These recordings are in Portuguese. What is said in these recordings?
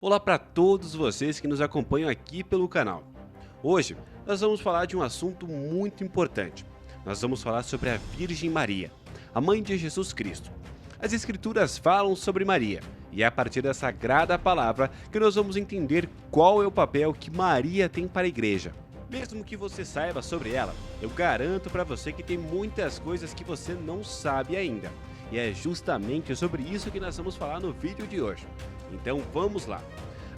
Olá para todos vocês que nos acompanham aqui pelo canal. Hoje nós vamos falar de um assunto muito importante. Nós vamos falar sobre a Virgem Maria, a mãe de Jesus Cristo. As Escrituras falam sobre Maria e é a partir da Sagrada Palavra que nós vamos entender qual é o papel que Maria tem para a Igreja. Mesmo que você saiba sobre ela, eu garanto para você que tem muitas coisas que você não sabe ainda. E é justamente sobre isso que nós vamos falar no vídeo de hoje. Então vamos lá.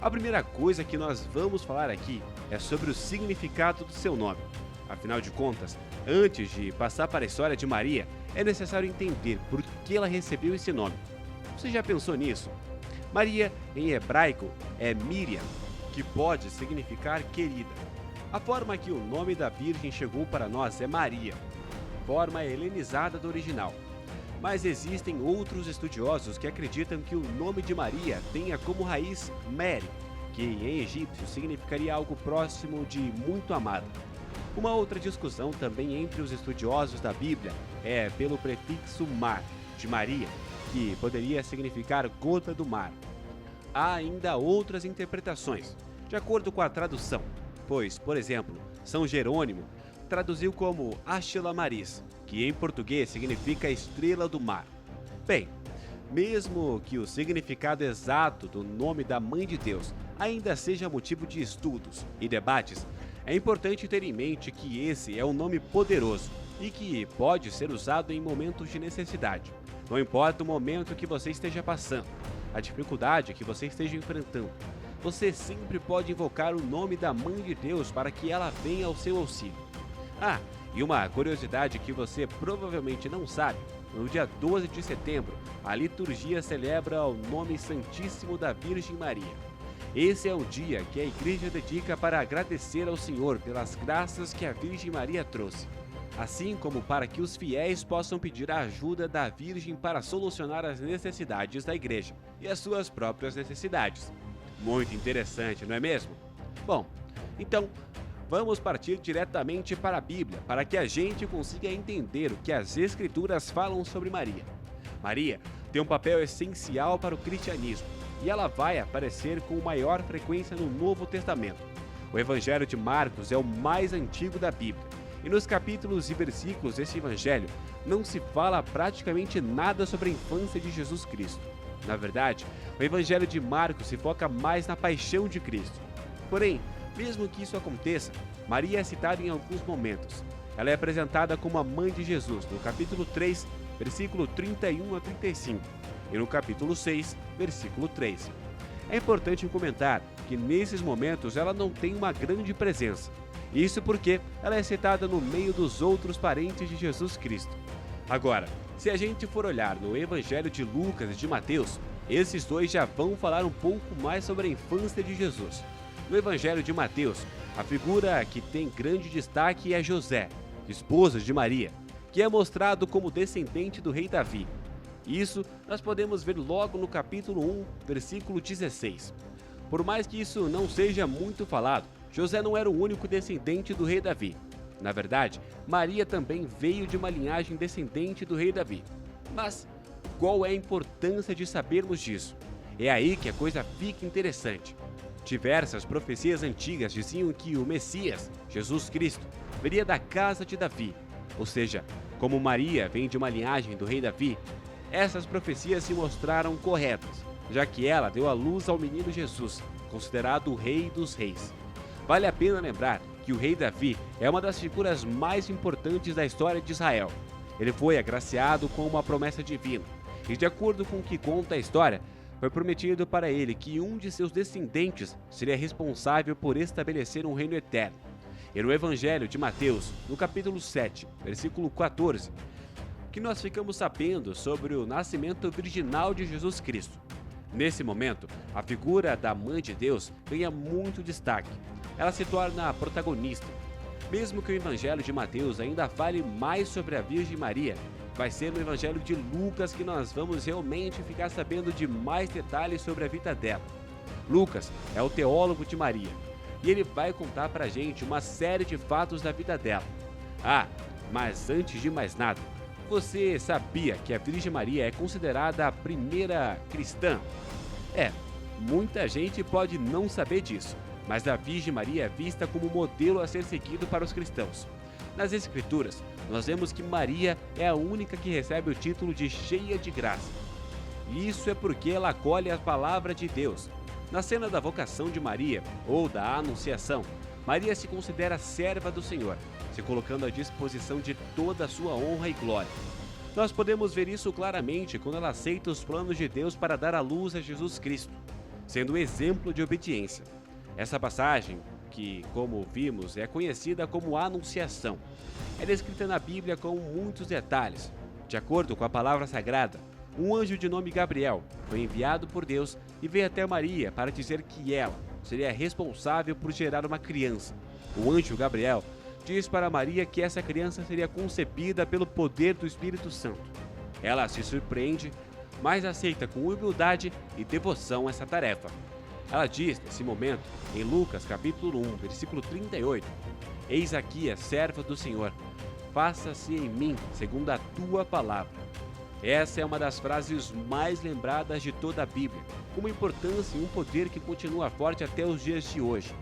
A primeira coisa que nós vamos falar aqui é sobre o significado do seu nome. Afinal de contas, antes de passar para a história de Maria, é necessário entender por que ela recebeu esse nome. Você já pensou nisso? Maria, em hebraico, é Miriam, que pode significar querida. A forma que o nome da Virgem chegou para nós é Maria, forma helenizada do original. Mas existem outros estudiosos que acreditam que o nome de Maria tenha como raiz Mary, que em egípcio significaria algo próximo de muito amada. Uma outra discussão também entre os estudiosos da Bíblia é pelo prefixo mar, de Maria, que poderia significar gota do mar. Há ainda outras interpretações, de acordo com a tradução, pois, por exemplo, São Jerônimo traduziu como Ashela Maris, que em português significa estrela do mar. Bem, mesmo que o significado exato do nome da Mãe de Deus ainda seja motivo de estudos e debates, é importante ter em mente que esse é um nome poderoso e que pode ser usado em momentos de necessidade. Não importa o momento que você esteja passando, a dificuldade que você esteja enfrentando, você sempre pode invocar o nome da Mãe de Deus para que ela venha ao seu auxílio. Ah, e uma curiosidade que você provavelmente não sabe, no dia 12 de setembro, a liturgia celebra o nome Santíssimo da Virgem Maria. Esse é o dia que a Igreja dedica para agradecer ao Senhor pelas graças que a Virgem Maria trouxe, assim como para que os fiéis possam pedir a ajuda da Virgem para solucionar as necessidades da Igreja e as suas próprias necessidades. Muito interessante, não é mesmo? Bom, então vamos partir diretamente para a Bíblia, para que a gente consiga entender o que as Escrituras falam sobre Maria. Maria tem um papel essencial para o cristianismo e ela vai aparecer com maior frequência no Novo Testamento. O Evangelho de Marcos é o mais antigo da Bíblia e nos capítulos e versículos desse Evangelho não se fala praticamente nada sobre a infância de Jesus Cristo. Na verdade, o Evangelho de Marcos se foca mais na paixão de Cristo. Porém, mesmo que isso aconteça, Maria é citada em alguns momentos. Ela é apresentada como a mãe de Jesus no capítulo 3, versículo 31 a 35, e no capítulo 6, versículo 3. É importante comentar que nesses momentos ela não tem uma grande presença. Isso porque ela é citada no meio dos outros parentes de Jesus Cristo. Agora, se a gente for olhar no Evangelho de Lucas e de Mateus, esses dois já vão falar um pouco mais sobre a infância de Jesus. No Evangelho de Mateus, a figura que tem grande destaque é José, esposa de Maria, que é mostrado como descendente do rei Davi. Isso nós podemos ver logo no capítulo 1, versículo 16. Por mais que isso não seja muito falado, José não era o único descendente do rei Davi. Na verdade, Maria também veio de uma linhagem descendente do rei Davi. Mas qual é a importância de sabermos disso? É aí que a coisa fica interessante. Diversas profecias antigas diziam que o Messias, Jesus Cristo, viria da casa de Davi. Ou seja, como Maria vem de uma linhagem do rei Davi, essas profecias se mostraram corretas, já que ela deu à luz ao menino Jesus, considerado o rei dos reis. Vale a pena lembrar que o rei Davi é uma das figuras mais importantes da história de Israel. Ele foi agraciado com uma promessa divina, e de acordo com o que conta a história, foi prometido para ele que um de seus descendentes seria responsável por estabelecer um reino eterno. E no Evangelho de Mateus, no capítulo 7, versículo 14, que nós ficamos sabendo sobre o nascimento virginal de Jesus Cristo. Nesse momento, a figura da Mãe de Deus ganha muito destaque. Ela se torna a protagonista. Mesmo que o Evangelho de Mateus ainda fale mais sobre a Virgem Maria, vai ser no Evangelho de Lucas que nós vamos realmente ficar sabendo de mais detalhes sobre a vida dela. Lucas é o teólogo de Maria e ele vai contar pra gente uma série de fatos da vida dela. Ah, mas antes de mais nada, você sabia que a Virgem Maria é considerada a primeira cristã? Muita gente pode não saber disso, mas a Virgem Maria é vista como modelo a ser seguido para os cristãos. Nas Escrituras, nós vemos que Maria é a única que recebe o título de cheia de graça. E isso é porque ela acolhe a palavra de Deus. Na cena da vocação de Maria, ou da Anunciação, Maria se considera serva do Senhor, se colocando à disposição de toda a sua honra e glória. Nós podemos ver isso claramente quando ela aceita os planos de Deus para dar à luz a Jesus Cristo, sendo um exemplo de obediência. Essa passagem, que, como vimos, é conhecida como Anunciação, é descrita na Bíblia com muitos detalhes. De acordo com a palavra sagrada, um anjo de nome Gabriel foi enviado por Deus e veio até Maria para dizer que ela seria responsável por gerar uma criança. O anjo Gabriel diz para Maria que essa criança seria concebida pelo poder do Espírito Santo. Ela se surpreende, mas aceita com humildade e devoção essa tarefa. Ela diz, nesse momento, em Lucas capítulo 1, versículo 38, Eis aqui a serva do Senhor, faça-se em mim segundo a tua palavra. Essa é uma das frases mais lembradas de toda a Bíblia, com uma importância e um poder que continua forte até os dias de hoje.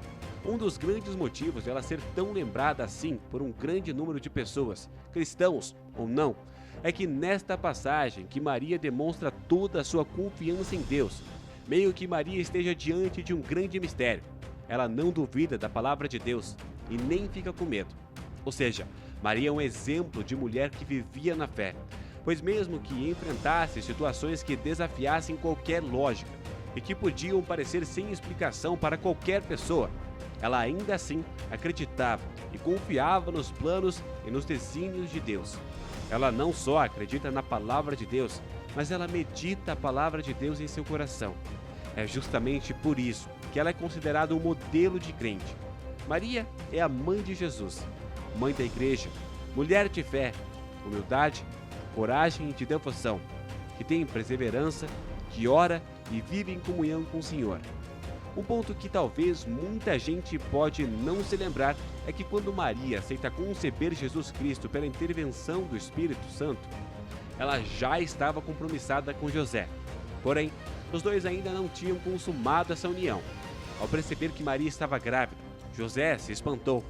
Um dos grandes motivos dela ser tão lembrada assim por um grande número de pessoas, cristãos ou não, é que nesta passagem que Maria demonstra toda a sua confiança em Deus, meio que Maria esteja diante de um grande mistério. Ela não duvida da palavra de Deus e nem fica com medo. Ou seja, Maria é um exemplo de mulher que vivia na fé, pois mesmo que enfrentasse situações que desafiassem qualquer lógica e que podiam parecer sem explicação para qualquer pessoa, ela ainda assim acreditava e confiava nos planos e nos desígnios de Deus. Ela não só acredita na palavra de Deus, mas ela medita a palavra de Deus em seu coração. É justamente por isso que ela é considerada um modelo de crente. Maria é a mãe de Jesus, mãe da igreja, mulher de fé, humildade, coragem e de devoção, que tem perseverança, que ora e vive em comunhão com o Senhor. Um ponto que talvez muita gente pode não se lembrar é que quando Maria aceita conceber Jesus Cristo pela intervenção do Espírito Santo, ela já estava compromissada com José. Porém, os dois ainda não tinham consumado essa união. Ao perceber que Maria estava grávida, José se espantou.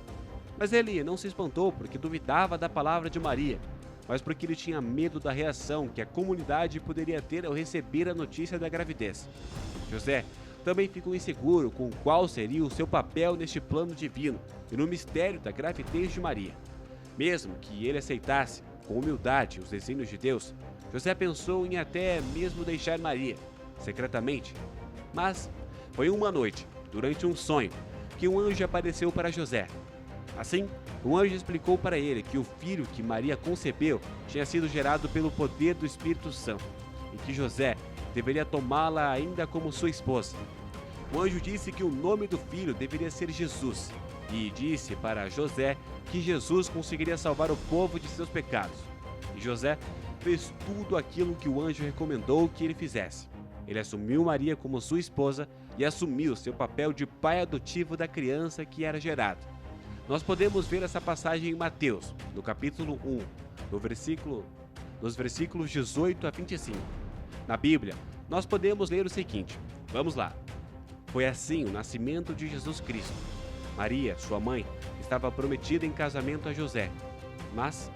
Mas ele não se espantou porque duvidava da palavra de Maria, mas porque ele tinha medo da reação que a comunidade poderia ter ao receber a notícia da gravidez. José também ficou inseguro com qual seria o seu papel neste plano divino e no mistério da gravidez de Maria. Mesmo que ele aceitasse com humildade os desígnios de Deus, José pensou em até mesmo deixar Maria, secretamente. Mas foi uma noite, durante um sonho, que um anjo apareceu para José. Assim, o anjo explicou para ele que o filho que Maria concebeu tinha sido gerado pelo poder do Espírito Santo e que José deveria tomá-la ainda como sua esposa. O anjo disse que o nome do filho deveria ser Jesus e disse para José que Jesus conseguiria salvar o povo de seus pecados. E José fez tudo aquilo que o anjo recomendou que ele fizesse. Ele assumiu Maria como sua esposa e assumiu seu papel de pai adotivo da criança que era gerada. Nós podemos ver essa passagem em Mateus, no capítulo 1, nos versículos 18 a 25. Na Bíblia, nós podemos ler o seguinte, vamos lá. Foi assim o nascimento de Jesus Cristo. Maria, sua mãe, estava prometida em casamento a José, mas,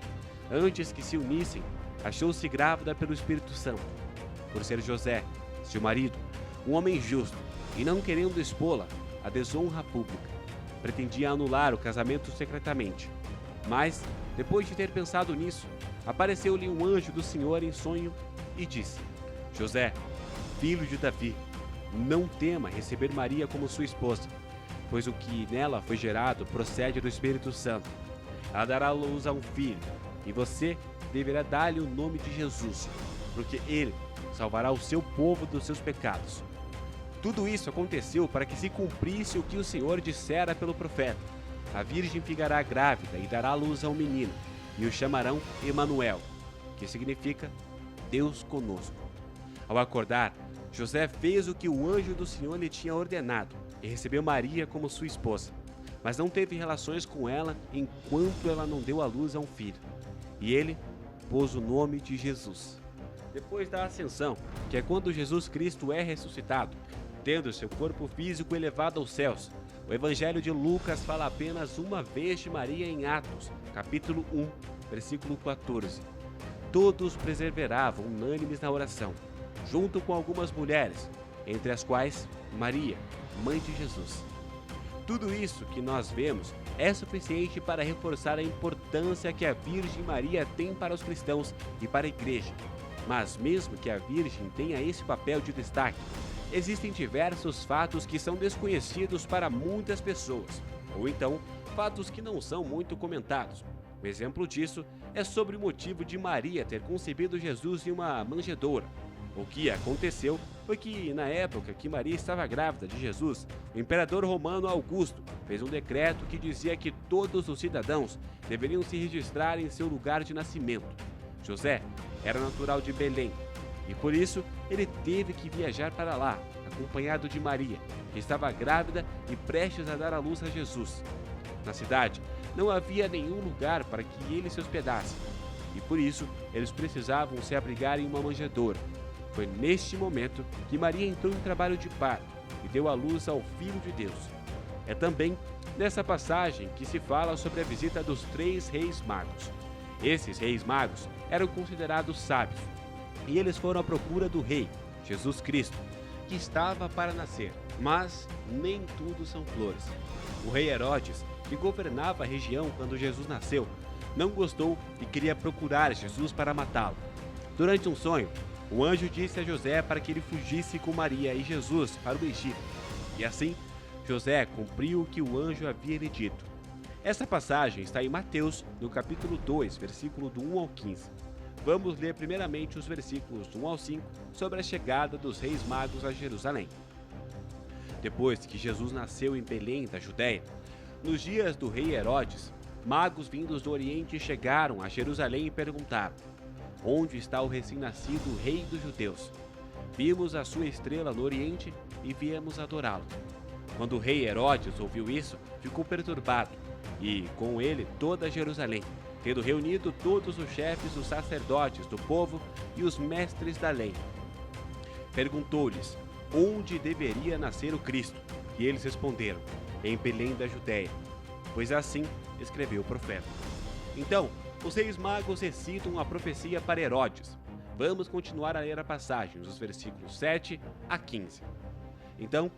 antes que se unissem, achou-se grávida pelo Espírito Santo. Por ser José, seu marido, um homem justo, e não querendo expô-la à desonra pública, pretendia anular o casamento secretamente. Mas, depois de ter pensado nisso, apareceu-lhe um anjo do Senhor em sonho e disse: José, filho de Davi, não tema receber Maria como sua esposa, pois o que nela foi gerado procede do Espírito Santo. Ela dará luz a um filho, e você deverá dar-lhe o nome de Jesus, porque ele salvará o seu povo dos seus pecados. Tudo isso aconteceu para que se cumprisse o que o Senhor dissera pelo profeta. A virgem ficará grávida e dará luz a um menino, e o chamarão Emanuel, que significa Deus conosco. Ao acordar, José fez o que o anjo do Senhor lhe tinha ordenado e recebeu Maria como sua esposa, mas não teve relações com ela enquanto ela não deu à luz a um filho. E ele pôs o nome de Jesus. Depois da ascensão, que é quando Jesus Cristo é ressuscitado, tendo seu corpo físico elevado aos céus. O Evangelho de Lucas fala apenas uma vez de Maria em Atos, capítulo 1, versículo 14. Todos perseveravam unânimes na oração, junto com algumas mulheres, entre as quais Maria, mãe de Jesus. Tudo isso que nós vemos é suficiente para reforçar a importância que a Virgem Maria tem para os cristãos e para a Igreja. Mas mesmo que a Virgem tenha esse papel de destaque, existem diversos fatos que são desconhecidos para muitas pessoas, ou então fatos que não são muito comentados. Um exemplo disso é sobre o motivo de Maria ter concebido Jesus em uma manjedoura. O que aconteceu foi que, na época que Maria estava grávida de Jesus, o imperador romano Augusto fez um decreto que dizia que todos os cidadãos deveriam se registrar em seu lugar de nascimento. José era natural de Belém e, por isso, ele teve que viajar para lá, acompanhado de Maria, que estava grávida e prestes a dar à luz a Jesus. Na cidade, não havia nenhum lugar para que ele se hospedasse e, por isso, eles precisavam se abrigar em uma manjedoura. Foi neste momento que Maria entrou em trabalho de parto e deu à luz ao Filho de Deus. É também nessa passagem que se fala sobre a visita dos 3 reis magos. Esses reis magos eram considerados sábios e eles foram à procura do rei, Jesus Cristo, que estava para nascer. Mas nem tudo são flores. O rei Herodes, que governava a região quando Jesus nasceu, não gostou e queria procurar Jesus para matá-lo. Durante um sonho, o anjo disse a José para que ele fugisse com Maria e Jesus para o Egito. E assim, José cumpriu o que o anjo havia lhe dito. Essa passagem está em Mateus, no capítulo 2, versículo do 1 ao 15. Vamos ler primeiramente os versículos do 1 ao 5 sobre a chegada dos reis magos a Jerusalém. Depois que Jesus nasceu em Belém da Judéia, nos dias do rei Herodes, magos vindos do Oriente chegaram a Jerusalém e perguntaram: onde está o recém-nascido rei dos judeus? Vimos a sua estrela no Oriente e viemos adorá-lo. Quando o rei Herodes ouviu isso, ficou perturbado, e com ele toda Jerusalém, tendo reunido todos os chefes dos sacerdotes do povo e os mestres da lei. Perguntou-lhes onde deveria nascer o Cristo, e eles responderam: em Belém da Judéia, pois assim escreveu o profeta. Então, os reis magos recitam a profecia para Herodes. Vamos continuar a ler a passagem, dos versículos 7 a 15. Então,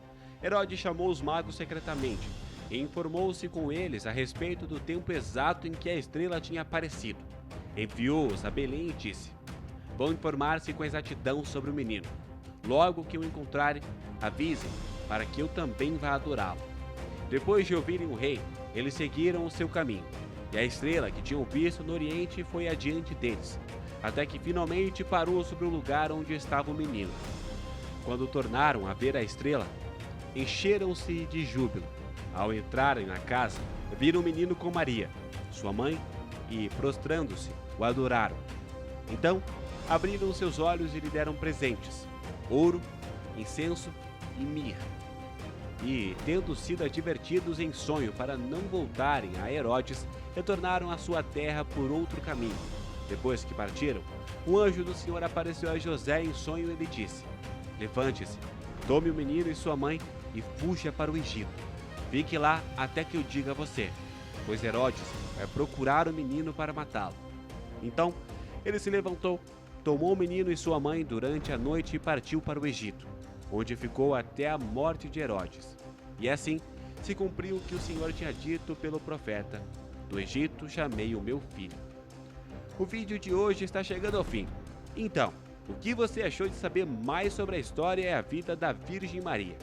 Herodes chamou os magos secretamente e informou-se com eles a respeito do tempo exato em que a estrela tinha aparecido. Enviou-os a Belém e disse: vão informar-se com exatidão sobre o menino. Logo que o encontrarem, avisem, para que eu também vá adorá-lo. Depois de ouvirem o rei, eles seguiram o seu caminho. E a estrela que tinham visto no Oriente foi adiante deles, até que finalmente parou sobre o lugar onde estava o menino. Quando tornaram a ver a estrela, encheram-se de júbilo. Ao entrarem na casa, viram o menino com Maria, sua mãe, e, prostrando-se, o adoraram. Então, abriram seus olhos e lhe deram presentes: ouro, incenso e mirra. E, tendo sido advertidos em sonho para não voltarem a Herodes, retornaram à sua terra por outro caminho. Depois que partiram, um anjo do Senhor apareceu a José em sonho e lhe disse: levante-se, tome o menino e sua mãe e fuja para o Egito. Fique lá até que eu diga a você, pois Herodes vai procurar o menino para matá-lo. Então, ele se levantou, tomou o menino e sua mãe durante a noite e partiu para o Egito, onde ficou até a morte de Herodes. E assim se cumpriu o que o Senhor tinha dito pelo profeta: do Egito chamei o meu filho. O vídeo de hoje está chegando ao fim. Então, o que você achou de saber mais sobre a história e a vida da Virgem Maria?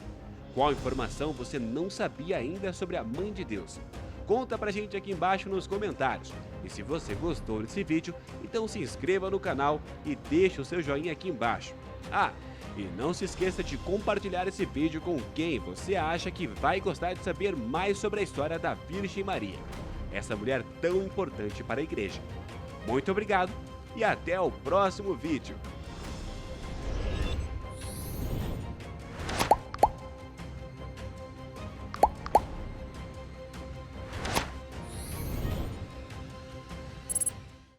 Qual informação você não sabia ainda sobre a Mãe de Deus? Conta pra gente aqui embaixo nos comentários. E se você gostou desse vídeo, então se inscreva no canal e deixe o seu joinha aqui embaixo. Ah, e não se esqueça de compartilhar esse vídeo com quem você acha que vai gostar de saber mais sobre a história da Virgem Maria, essa mulher tão importante para a Igreja. Muito obrigado e até o próximo vídeo.